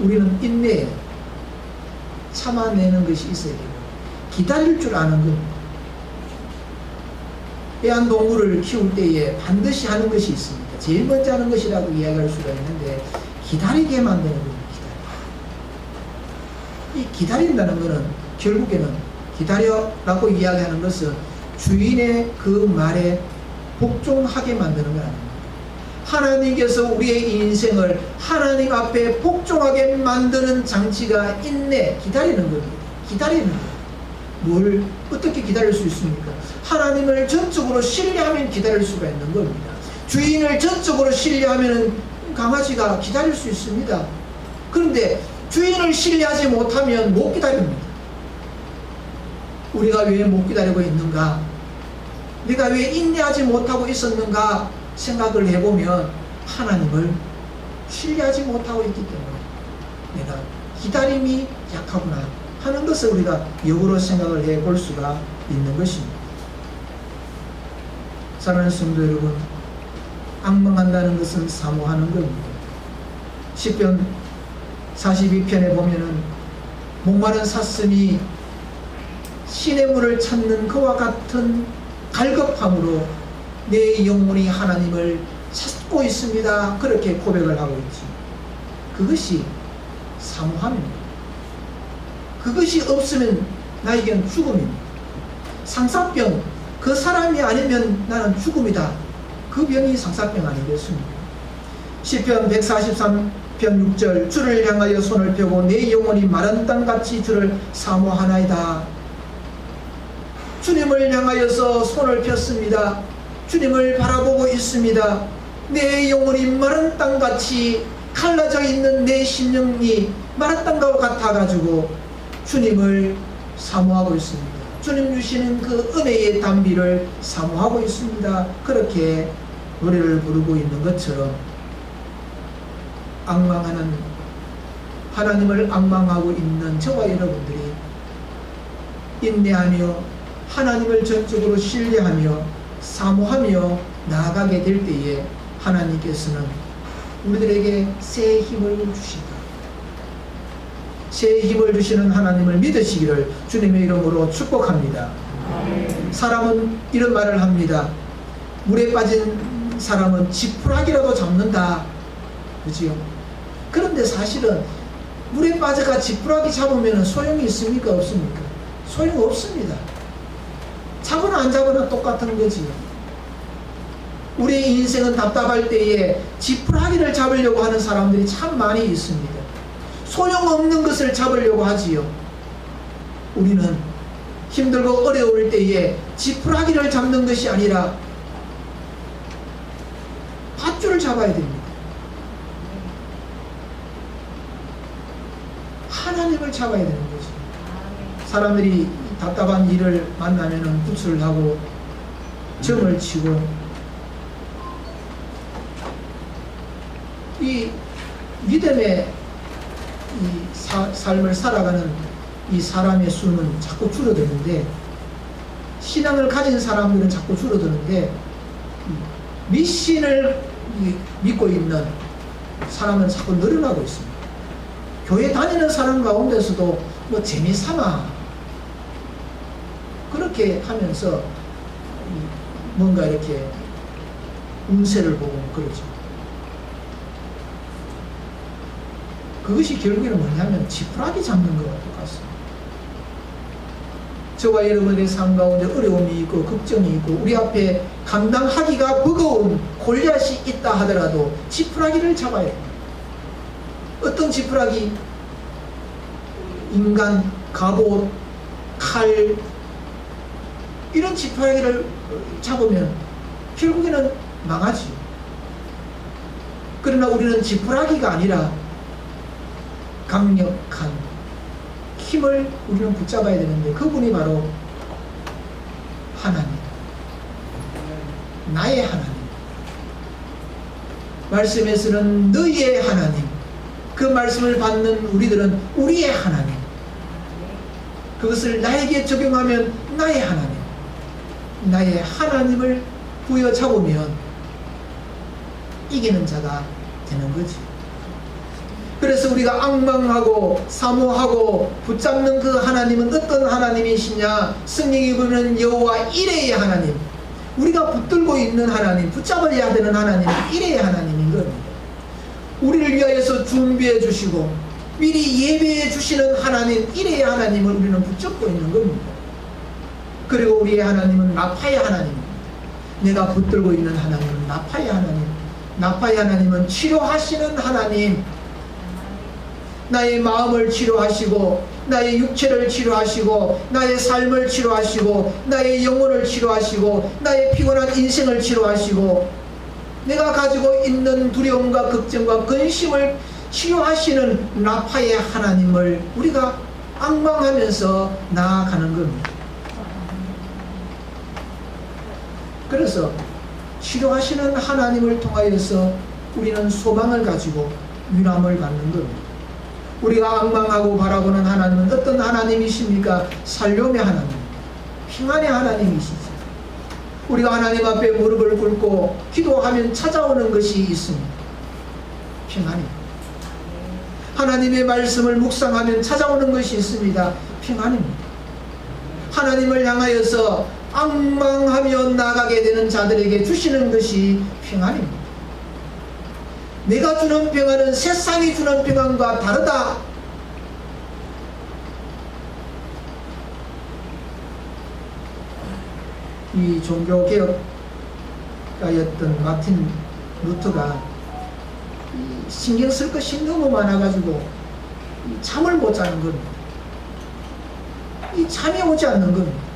우리는 인내, 참아내는 것이 있어야 되고 기다릴 줄 아는 겁니다. 애완동물을 키울 때에 반드시 하는 것이 있습니다. 제일 먼저 하는 것이라고 이야기할 수가 있는데 기다리게 만드는 겁니다. 이 기다린다는 것은 결국에는 기다려라고 이야기하는 것은 주인의 그 말에 복종하게 만드는 거 아닙니까? 하나님께서 우리의 인생을 하나님 앞에 복종하게 만드는 장치가 인내, 기다리는 겁니다. 기다리는 거예요. 뭘 어떻게 기다릴 수 있습니까? 하나님을 전적으로 신뢰하면 기다릴 수가 있는 겁니다. 주인을 전적으로 신뢰하면 강아지가 기다릴 수 있습니다. 그런데 주인을 신뢰하지 못하면 못 기다립니다. 우리가 왜 못 기다리고 있는가? 내가 왜 인내하지 못하고 있었는가 생각을 해보면 하나님을 신뢰하지 못하고 있기 때문에 내가 기다림이 약하구나 하는 것을 우리가 역으로 생각을 해볼 수가 있는 것입니다. 사랑하는 성도 여러분, 앙망한다는 것은 사모하는 겁니다. 시편 42편에 보면은 목마른 사슴이 시냇물을 찾는 그와 같은 갈급함으로 내 영혼이 하나님을 찾고 있습니다. 그렇게 고백을 하고 있지. 그것이 사모함입니다. 그것이 없으면 나에겐 죽음입니다. 상사병, 그 사람이 아니면 나는 죽음이다. 그 병이 상사병 아니겠습니까? 시편 143편 6절 주를 향하여 손을 펴고 내 영혼이 마른 땅같이 주를 사모하나이다. 주님을 향하여서 손을 폈습니다. 주님을 바라보고 있습니다. 내 영혼이 마른 땅같이 갈라져 있는 내 심령이 마른 땅과 같아가지고 주님을 사모하고 있습니다. 주님 주시는 그 은혜의 담비를 사모하고 있습니다. 그렇게 노래를 부르고 있는 것처럼 앙망하는, 하나님을 앙망하고 있는 저와 여러분들이 인내하며 하나님을 전적으로 신뢰하며 사모하며 나아가게 될 때에 하나님께서는 우리들에게 새 힘을 주신다. 새 힘을 주시는 하나님을 믿으시기를 주님의 이름으로 축복합니다. 사람은 이런 말을 합니다. 물에 빠진 사람은 지푸라기라도 잡는다. 그렇지요? 그런데 사실은 물에 빠져가 지푸라기 잡으면 소용이 있습니까? 없습니까? 소용없습니다. 잡으나 안 잡으나 똑같은 거지요. 우리의 인생은 답답할 때에 지푸라기를 잡으려고 하는 사람들이 참 많이 있습니다. 소용없는 것을 잡으려고 하지요. 우리는 힘들고 어려울 때에 지푸라기를 잡는 것이 아니라 밧줄을 잡아야 됩니다. 하나님을 잡아야 되는 거죠. 사람들이 답답한 일을 만나면 구슬을 하고 점을 치고 이 믿음의 삶을 살아가는 이 사람의 수는 자꾸 줄어드는데, 신앙을 가진 사람들은 자꾸 줄어드는데 미신을 믿고 있는 사람은 자꾸 늘어나고 있습니다. 교회 다니는 사람 가운데서도 뭐 재미삼아 그렇게 하면서 뭔가 이렇게 운세를 보고 그러죠. 그것이 결국에는 뭐냐면 지푸라기 잡는 것과 똑같습니다. 저와 여러분의 삶 가운데 어려움이 있고 걱정이 있고 우리 앞에 감당하기가 버거운 골리앗이 있다 하더라도 지푸라기를 잡아야 됩니다. 어떤 지푸라기? 인간, 갑옷, 칼 이런 지푸라기를 잡으면 결국에는 망하지. 그러나 우리는 지푸라기가 아니라 강력한 힘을 우리는 붙잡아야 되는데 그분이 바로 하나님, 나의 하나님. 말씀에서는 너희의 하나님, 그 말씀을 받는 우리들은 우리의 하나님, 그것을 나에게 적용하면 나의 하나님, 나의 하나님을 부여잡으면 이기는 자가 되는 거지. 그래서 우리가 앙망하고 사모하고 붙잡는 그 하나님은 어떤 하나님이시냐? 성경이 보면 여호와 이레의 하나님, 우리가 붙들고 있는 하나님, 붙잡아야 되는 하나님은 이레의 하나님인 겁니다. 우리를 위하여서 준비해 주시고 미리 예배해 주시는 하나님, 이레의 하나님을 우리는 붙잡고 있는 겁니다. 그리고 우리의 하나님은 나파의 하나님입니다. 내가 붙들고 있는 하나님은 나파의 하나님, 나파의 하나님은 치료하시는 하나님, 나의 마음을 치료하시고 나의 육체를 치료하시고 나의 삶을 치료하시고 나의 영혼을 치료하시고 나의 피곤한 인생을 치료하시고 내가 가지고 있는 두려움과 걱정과 근심을 치료하시는 라파의 하나님을 우리가 앙망하면서 나아가는 겁니다. 그래서 치료하시는 하나님을 통하여서 우리는 소망을 가지고 위로함을 받는 겁니다. 우리가 앙망하고 바라보는 하나님은 어떤 하나님이십니까? 살림의 하나님, 평안의 하나님이시죠. 우리가 하나님 앞에 무릎을 꿇고 기도하면 찾아오는 것이 있습니다. 평안입니다. 하나님의 말씀을 묵상하면 찾아오는 것이 있습니다. 평안입니다. 하나님을 향하여서 앙망하며 나가게 되는 자들에게 주시는 것이 평안입니다. 내가 주는 평안은 세상이 주는 평안과 다르다. 이 종교개혁가였던 마틴 루터가 신경 쓸 것이 너무 많아가지고 잠을 못 자는 겁니다. 이 잠이 오지 않는 겁니다.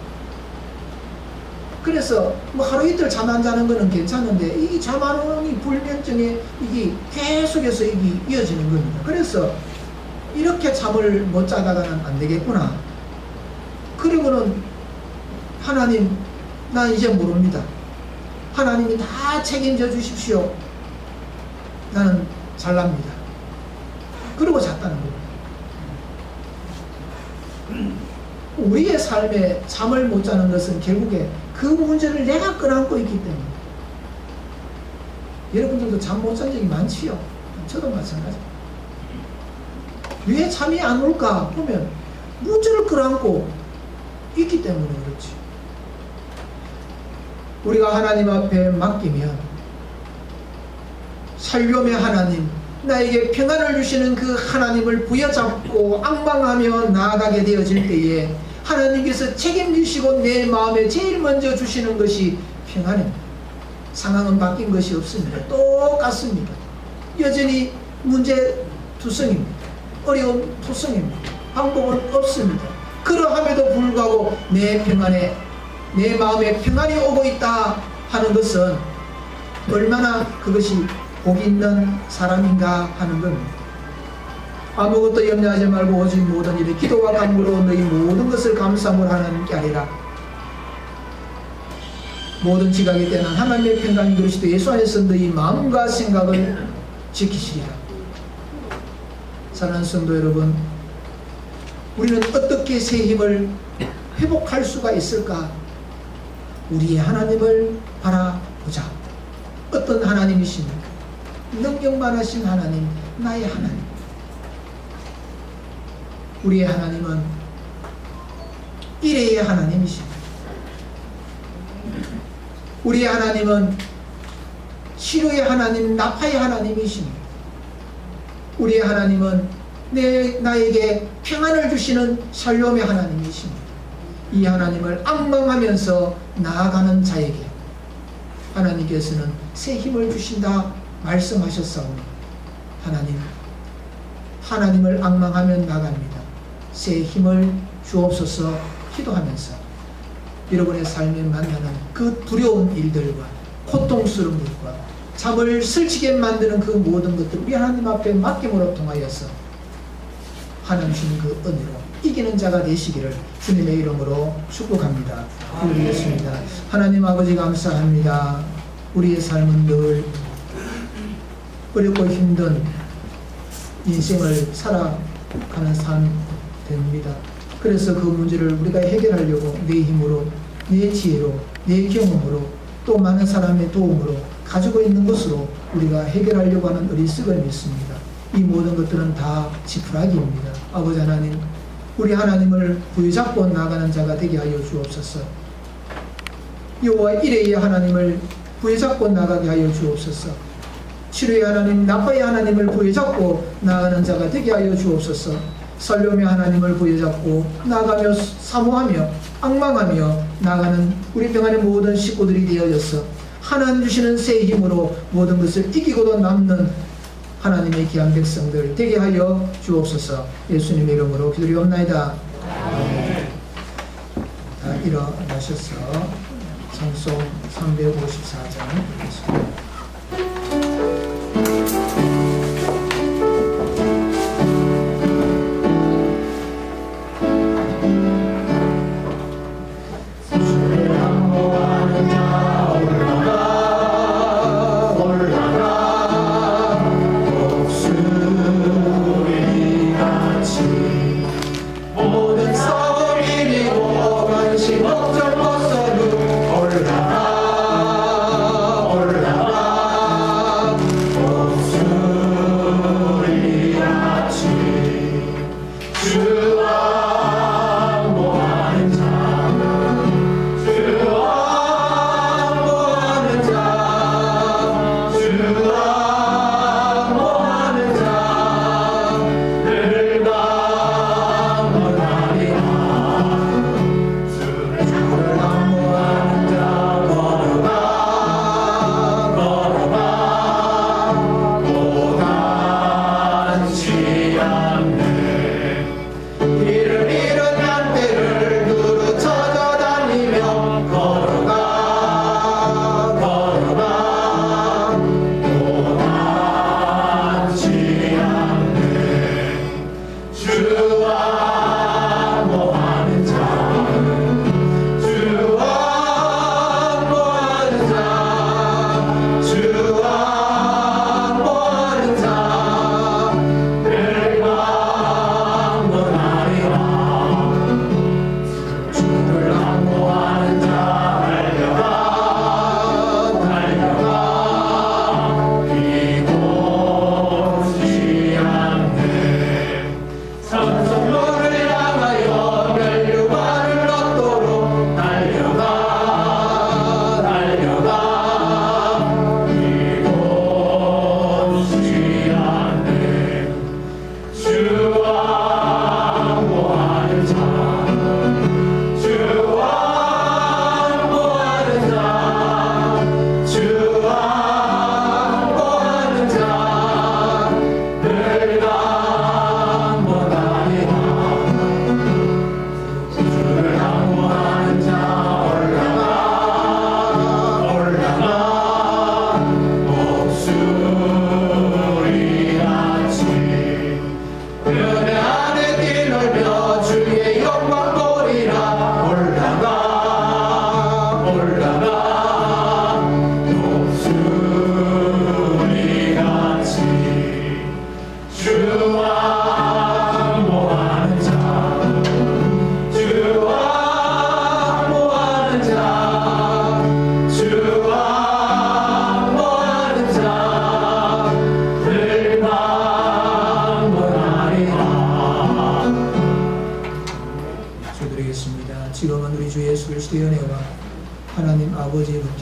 그래서 뭐 하루 이틀 잠 안 자는 거는 괜찮은데 이 잠 안 오는 이 불면증에 이게 계속해서 이게 이어지는 겁니다. 그래서 이렇게 잠을 못 자다가는 안 되겠구나. 그리고는 하나님, 난 이제 모릅니다. 하나님이 다 책임져 주십시오. 나는 잘납니다. 그러고 잤다는 겁니다. 우리의 삶에 잠을 못 자는 것은 결국에 그 문제를 내가 끌어안고 있기 때문에. 여러분들도 잠 못 잔 적이 많지요. 저도 마찬가지입니다. 왜 잠이 안 올까 보면 문제를 끌어안고 있기 때문에 그렇지. 우리가 하나님 앞에 맡기면 살림의 하나님, 나에게 평안을 주시는 그 하나님을 부여잡고 앙망하며 나아가게 되어질 때에 하나님께서 책임지시고 내 마음에 제일 먼저 주시는 것이 평안입니다. 상황은 바뀐 것이 없습니다. 똑같습니다. 여전히 문제 투성입니다. 어려움 투성입니다. 방법은 없습니다. 그러함에도 불구하고 내 평안에, 내 마음에 평안이 오고 있다 하는 것은 얼마나 그것이 복 있는 사람인가 하는 겁니다. 아무것도 염려하지 말고 오직 모든 일에 기도와 간구로 너희 모든 것을 감사함으로 하나님께 아뢰라. 모든 지각에 대한 하나님의 평강이 그리스도 예수 안에서 너희 마음과 생각을 지키시리라. 사랑하는 성도 여러분, 우리는 어떻게 새 힘을 회복할 수가 있을까? 우리의 하나님을 바라보자. 어떤 하나님이십니까? 능력만하신 하나님, 나의 하나님. 우리의 하나님은 일회의 하나님이십니다. 우리의 하나님은 치료의 하나님, 나파의 하나님이십니다. 우리의 하나님은 나에게 평안을 주시는 샬롬의 하나님이십니다. 이 하나님을 앙망하면서 나아가는 자에게 하나님께서는 새 힘을 주신다 말씀하셨사오니 하나님을 앙망하며 나갑니다. 새 힘을 주옵소서 기도하면서 여러분의 삶에 만나는 그 두려운 일들과 고통스러운 것과 잠을 설치게 만드는 그 모든 것들 우리 하나님 앞에 맡김으로 통하여서 하나님 주신 그 은혜로 이기는 자가 되시기를 주님의 이름으로 축복합니다. 기도드리겠습니다. 하나님 아버지 감사합니다. 우리의 삶은 늘 어렵고 힘든 인생을 살아가는 삶 됩니다. 그래서 그 문제를 우리가 해결하려고 내 힘으로, 내 지혜로, 내 경험으로 또 많은 사람의 도움으로 가지고 있는 것으로 우리가 해결하려고 하는 어리석음이 있습니다. 이 모든 것들은 다 지푸라기입니다. 아버지 하나님, 우리 하나님을 부여잡고 나가는 자가 되게 하여 주옵소서. 여호와 이레의 하나님을 부여잡고 나가게 하여 주옵소서. 치료의 하나님, 나파의 하나님을 부여잡고 나가는 자가 되게 하여 주옵소서. 살롬의 하나님을 부여잡고 나가며 사모하며 앙망하며 나가는 우리 평안의 모든 식구들이 되어져서 하나님 주시는 새 힘으로 모든 것을 이기고도 남는 하나님의 귀한 백성들 되게 하여 주옵소서. 예수님의 이름으로 기도리옵나이다. 다 일어나셔서 찬송 354장 읽겠습니다. 올라가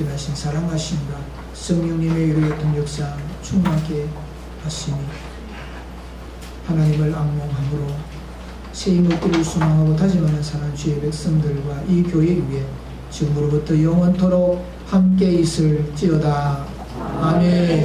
역진하신 사랑하심과 성령님의 이루어진 역사 충만케 하시니 하나님을 악몽함으로 새 임무를 소망하고 다짐하는 사는 주의 백성들과 이 교회 위에 지금으로부터 영원토록 함께 있을지어다. 아멘.